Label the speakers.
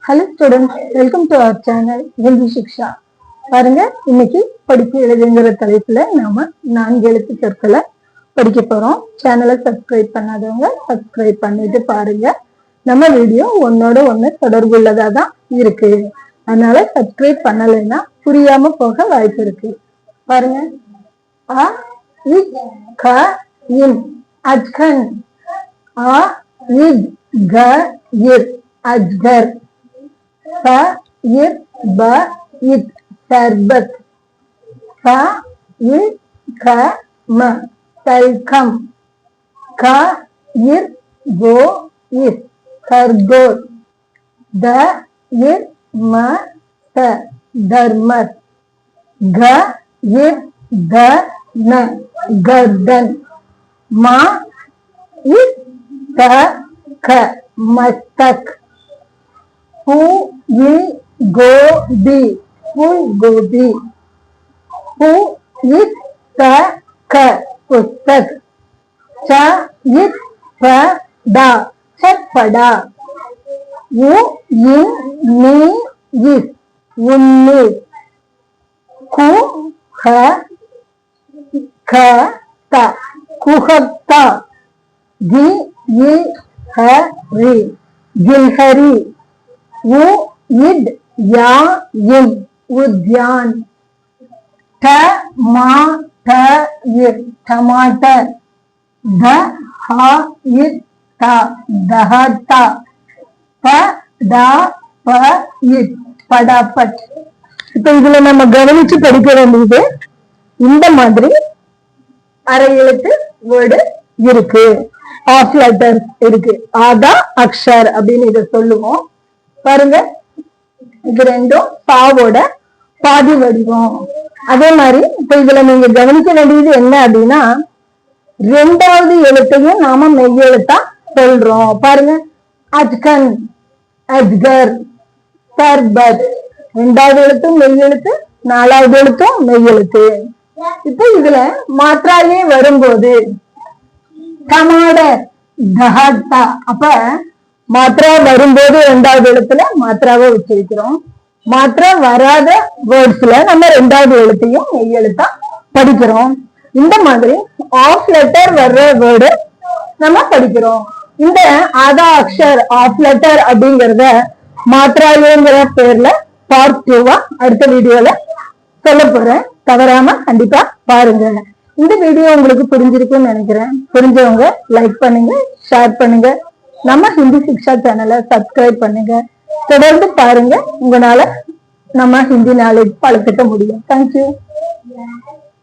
Speaker 1: Hello students, welcome to our channel Hindi Shiksha. பாருங்க, இன்னைக்கு படிக்க எழுதுங்கிற தலைப்புல நாம 4 எழுத்து சொற்களை படிக்க போறோம். சேனலை சப்ஸ்கிரைப் பண்ணாதவங்க சப்ஸ்கிரைப் பண்ணிட்டு பாருங்க. நம்ம வீடியோ ஒன்னோட ஒண்ணு தொடர்புள்ளதா தான் இருக்கு. அதனால சப்ஸ்கிரைப் பண்ணலைன்னா புரியாம போக வாய்ப்பு இருக்கு. பாருங்க, அ இ க இன் அஜ்கன், அ இ க இர் அஜ்கர், फ इर ब इत शरबत, फ इ ख म तलखम, ख इर गो इस खरगोश, द इर म त धर्मत, घ इर ध न गर्दन, म इ त ख मस्तक, फू इ गोबी फूल गोभी, फू इ स क पुस्तक, च इ फ ड चटपटा, उ इन नी इस उन्नीस, कु ख ख त कुहकता, गि इ ह रि गिलहरी, उ इड या इम उद्यान, ट मा ट इर टमाटर, ध हा इर ता दहता, प ड प इर पडापट. இப்ப இதுல நம்ம கவனிச்சு படிக்க வேண்டியது, இந்த மாதிரி அரை எழுத்து வேர்டு இருக்கு, ஆஃப் லெட்டர் இருக்கு. ஆதா அக்ஷர் அப்படின்னு இதை சொல்லுவோம். பாருங்க, இது ரெண்டும் பாவோட பாதி வடிவம். அதே மாதிரி இப்ப இதுல நீங்க கவனிக்க வேண்டியது என்ன அப்படின்னா, ரெண்டாவது எழுத்தையும் நாம மெய் எழுத்தா சொல்றோம். பாருங்க, அஜ்கன், அஜ்கர், சர்பத், ரெண்டாவது எழுத்தும் மெய் எழுத்து, நாலாவது எழுத்தும் மெய் எழுத்து. இப்ப இதுல மாற்றாயே வரும்போது டமாடர், தஹாத்தா, அப்ப மாத்திரா வரும்போது ரெண்டாவது எழுத்துல மாத்திராவை உச்சரிக்கிறோம். மாத்திரா வராத வேர்ட்ஸ்ல நம்ம ரெண்டாவது எழுத்தையும் மெய் எழுத்தா படிக்கிறோம். இந்த மாதிரி ஆஃப் லெட்டர் வர்ற வேர்டு நம்ம படிக்கிறோம். இந்த ஆதா அக்ஷர் ஆஃப் லெட்டர் அப்படிங்கறத மாத்திராயேங்கிற பேர்ல பார்ட் 2 அடுத்த வீடியோல சொல்ல போறேன். தவறாம கண்டிப்பா பாருங்க. இந்த வீடியோ உங்களுக்கு புரிஞ்சிருக்குன்னு நினைக்கிறேன். புரிஞ்சவங்க லைக் பண்ணுங்க, ஷேர் பண்ணுங்க. நம்ம ஹிந்தி சிக்ஷா சேனலை சப்ஸ்கிரைப் பண்ணுங்க. தொடர்ந்து பாருங்க. உங்களால நம்ம ஹிந்தி நாலேஜ் வளர்த்துக்க முடியும். தேங்க்யூ.